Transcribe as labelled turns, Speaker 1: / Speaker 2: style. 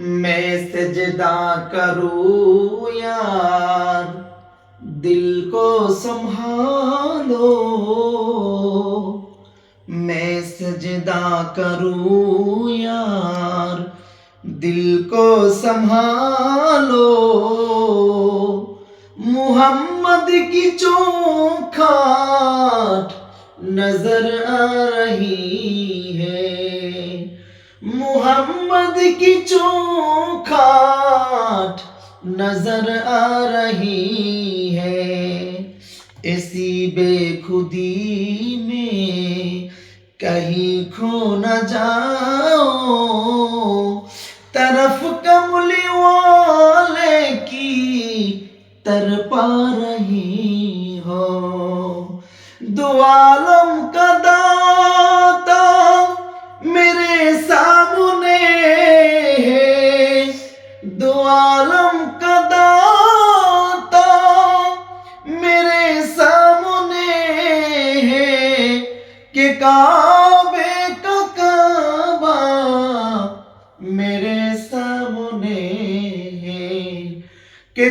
Speaker 1: मैं सजदा करूं यार, दिल को संभालो। मैं सजदा करूं यार, दिल को संभालो। मुहम्मद की चौखाट नजर आ रही है, मुहम्मद की चौखाट नजर आ रही है। इसी बेखुदी में कहीं खो न जाओ, तरफ कमली वाले की तरपा रही हो। दो आलम का दाता मेरे सामने है, दो आलम का दाता मेरे सामने है, कि काबे का काबा मेरे सामने है, कि